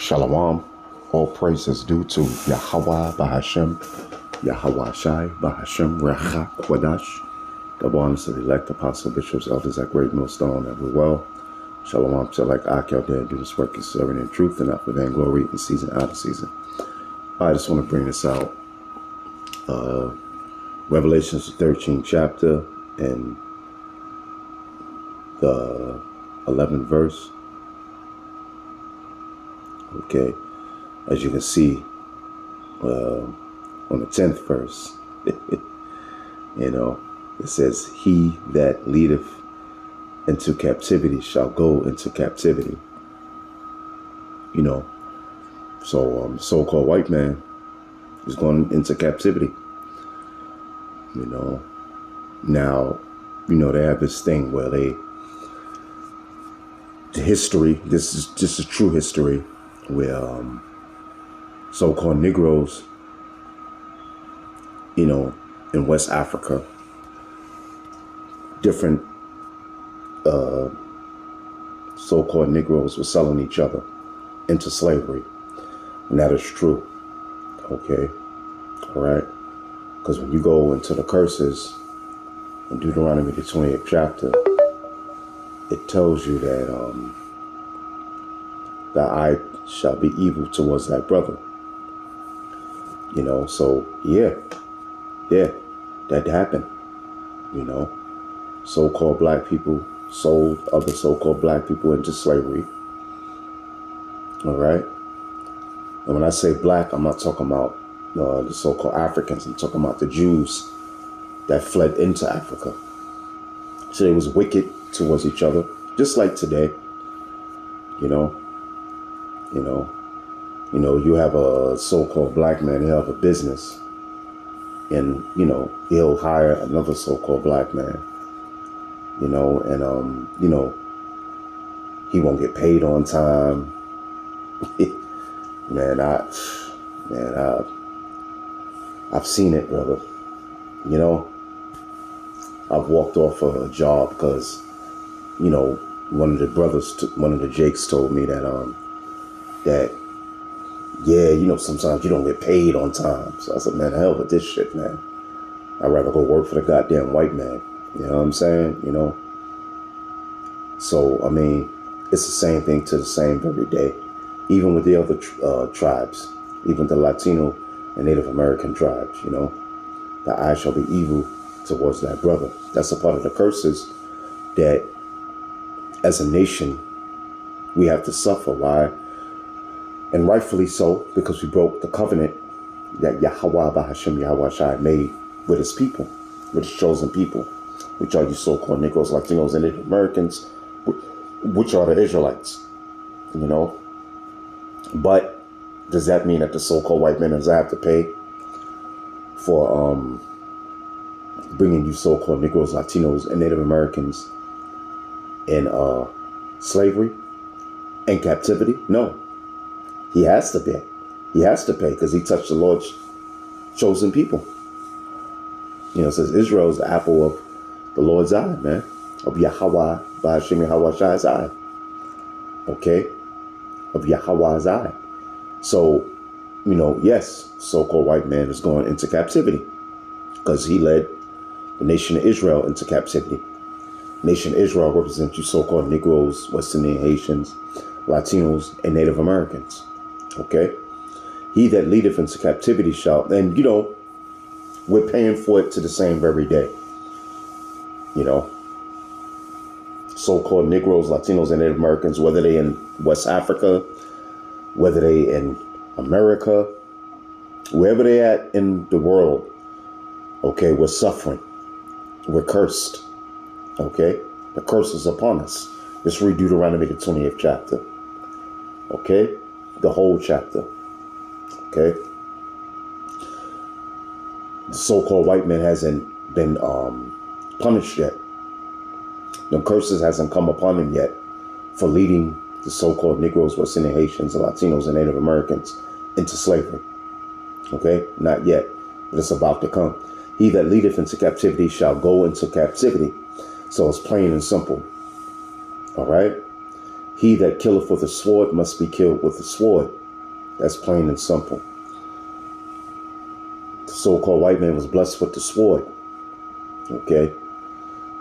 Shalom. All praises due to Yahweh Bahashem, Yahweh Shai Bahashem, Rechak Wadash. Double honors to the elect apostles, bishops, elders at Great Millstone, that we're well. Shalom to like Ak out there, do this work is serving in truth and not for vainglory in season out of season. I just want to bring this out. Revelations, the 13th chapter and the 11th verse. Okay, as you can see on the 10th verse, it says, "He that leadeth into captivity shall go into captivity." So the so-called white man is going into captivity. Now, they have this thing where the history, this is true history, where so-called Negroes, in West Africa, different so-called Negroes were selling each other into slavery. And that is true. Okay. All right. Because when you go into the curses in Deuteronomy, the 28th chapter, it tells you that eye shall be evil towards thy brother. So yeah, that happened. So-called black people sold other so-called black people into slavery. All right. And when I say black, I'm not talking about the so-called Africans. I'm talking about the Jews that fled into Africa. So they was wicked towards each other, just like today. You have a so-called black man, he'll have a business, and he'll hire another so-called black man, he won't get paid on time. I've seen it, brother. I've walked off a job because one of the Jakes told me that sometimes you don't get paid on time. So I said, man, hell with this shit, man. I'd rather go work for the goddamn white man. You know what I'm saying? So, I mean, it's the same thing to the same every day. Even with the other tribes, even the Latino and Native American tribes, the eye shall be evil towards thy brother. That's a part of the curses that as a nation we have to suffer. Why? And rightfully so, because we broke the covenant that Yahweh Bahashem, Yahweh Shai made with his people, with his chosen people, which are you so-called Negroes, Latinos, and Native Americans, which are the Israelites, But does that mean that the so-called white men have to pay for bringing you so-called Negroes, Latinos, and Native Americans in slavery and captivity? No. He has to pay. He has to pay because he touched the Lord's chosen people. It says Israel is the apple of the Lord's eye, man. Of Yahweh, Ba'ashem Yahweh Shai's eye. Okay? Of Yahweh's eye. So, yes, so-called white man is going into captivity because he led the nation of Israel into captivity. Nation of Israel represents you so-called Negroes, West Indian Haitians, Latinos, and Native Americans. Okay? He that leadeth into captivity shall, and we're paying for it to the same very day. So-called Negroes, Latinos, and Native Americans, whether they in West Africa, whether they in America, wherever they at in the world, okay, we're suffering. We're cursed. Okay? The curse is upon us. Let's read Deuteronomy, the 28th chapter. Okay? The whole chapter. Okay? The so-called white man hasn't been punished yet. The curses hasn't come upon him yet for leading the so-called Negroes, West Indian Haitians, Latinos, and Native Americans into slavery. Okay? Not yet. But it's about to come. He that leadeth into captivity shall go into captivity. So it's plain and simple. All right? He that killeth with a sword must be killed with a sword. That's plain and simple. The so-called white man was blessed with the sword. Okay.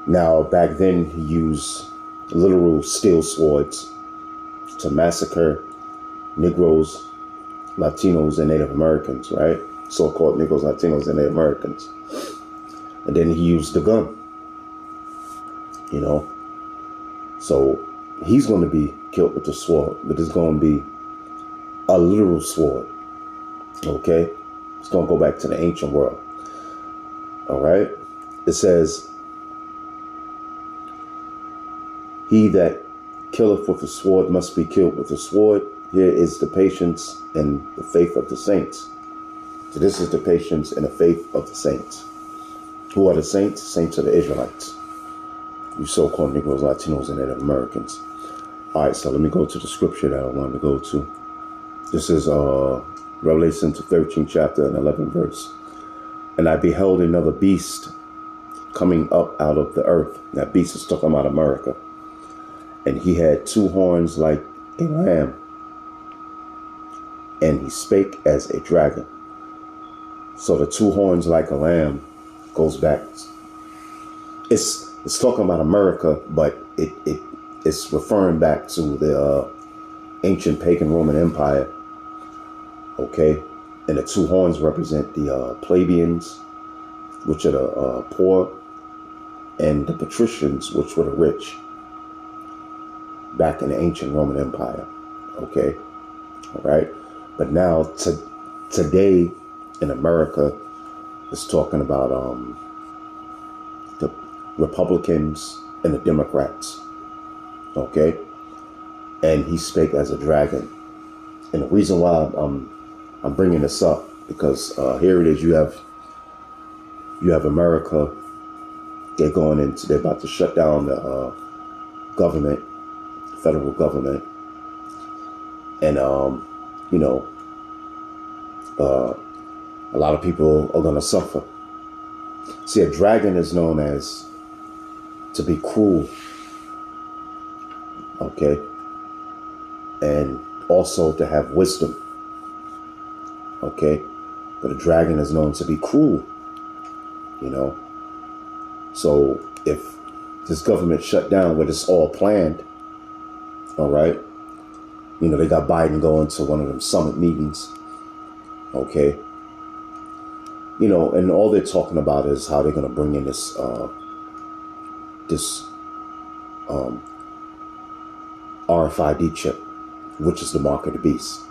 Now, back then, he used literal steel swords to massacre Negroes, Latinos, and Native Americans, right? So-called Negroes, Latinos, and Native Americans. And then he used the gun, you know. So he's going to be killed with the sword, but it's going to be a literal sword, okay? It's going to go back to the ancient world, all right? It says, he that killeth with the sword must be killed with the sword. Here is the patience and the faith of the saints. So this is the patience and the faith of the saints. Who are the saints? Saints are the Israelites. You so-called Negroes, Latinos, and Native Americans. All right, so let me go to the scripture that I wanted to go to. This is Revelation, the 13th chapter and 11th verse. And I beheld another beast coming up out of the earth. That beast is talking about America. And he had two horns like a lamb. And he spake as a dragon. So the two horns like a lamb goes back. It's talking about America, but it's referring back to the ancient pagan Roman Empire. Okay. And the two horns represent the plebeians, which are the poor, and the patricians, which were the rich, back in the ancient Roman Empire. Okay. All right. But now today in America, it's talking about the Republicans and the Democrats. Okay. And he spake as a dragon. And the reason why I'm bringing this up, because here it is, you have America. They're about to shut down the government, federal government, and a lot of people are going to suffer. See, a dragon is known as to be cruel, okay, and also to have wisdom, okay, but a dragon is known to be cruel, you know. So if this government shut down where it's all planned, all right, you know, they got Biden going to one of them summit meetings, okay, you know, and all they're talking about is how they're going to bring in this RFID chip, which is the mark of the beast.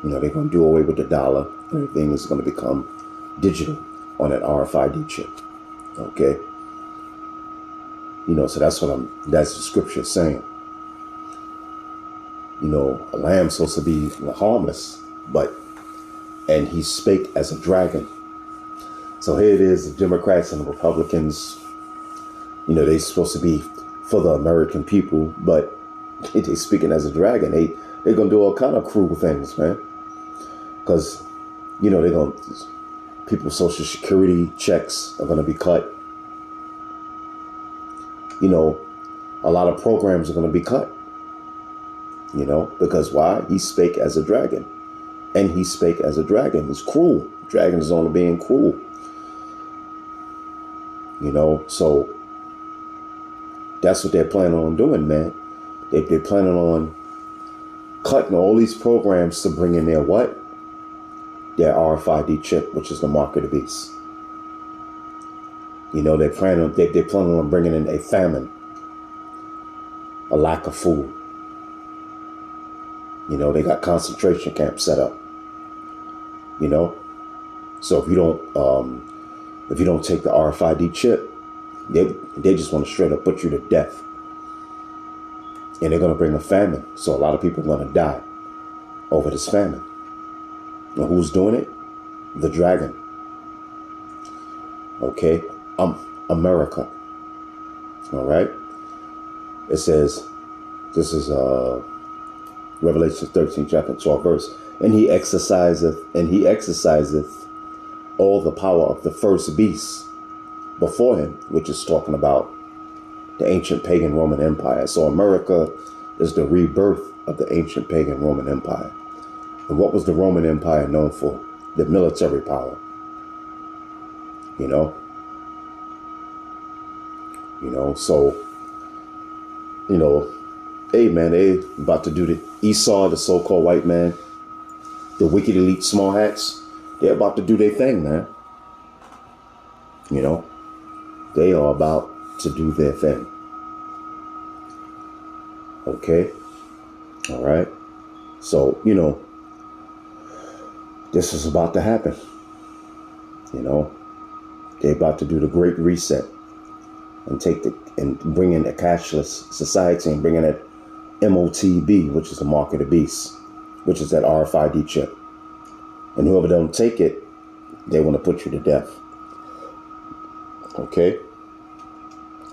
You know, they're going to do away with the dollar, and everything is going to become digital on that RFID chip. Okay. You know, so that's the scripture saying. You know, a lamb's supposed to be harmless, and he spake as a dragon. So here it is, the Democrats and the Republicans, you know, they're supposed to be for the American people, but they're speaking as a dragon. They're going to do all kind of cruel things, man. Because, you know, people's Social Security checks are going to be cut. You know, a lot of programs are going to be cut. You know, because why? He spake as a dragon. And he spake as a dragon. It's cruel. Dragon is only being cruel. You know, so that's what they're planning on doing, man. They're planning on cutting all these programs to bring in their what? Their RFID chip, which is the mark of the beast. You know, they're planning on bringing in a famine, a lack of food. You know, they got concentration camps set up. You know, so if you don't take the RFID chip, they just want to straight up put you to death. And they're going to bring a famine. So a lot of people are going to die over this famine. And who's doing it? The dragon. Okay. America. All right. It says, this is Revelation 13, chapter 12, verse. And he exerciseth all the power of the first beast before him, which is talking about the ancient pagan Roman Empire. So America is the rebirth of the ancient pagan Roman Empire. And what was the Roman Empire known for? The military power. You know? So, hey man, they about to do the Esau, the so-called white man, the wicked elite small hats. They're about to do their thing, man. They are about to do their thing. Okay? All right? So, this is about to happen. They're about to do the great reset and bring in a cashless society and bring in that MOTB, which is the mark of the beast, which is that RFID chip. And whoever don't take it, they want to put you to death. Okay?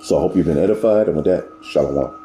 So I hope you've been edified, and with that, shalom.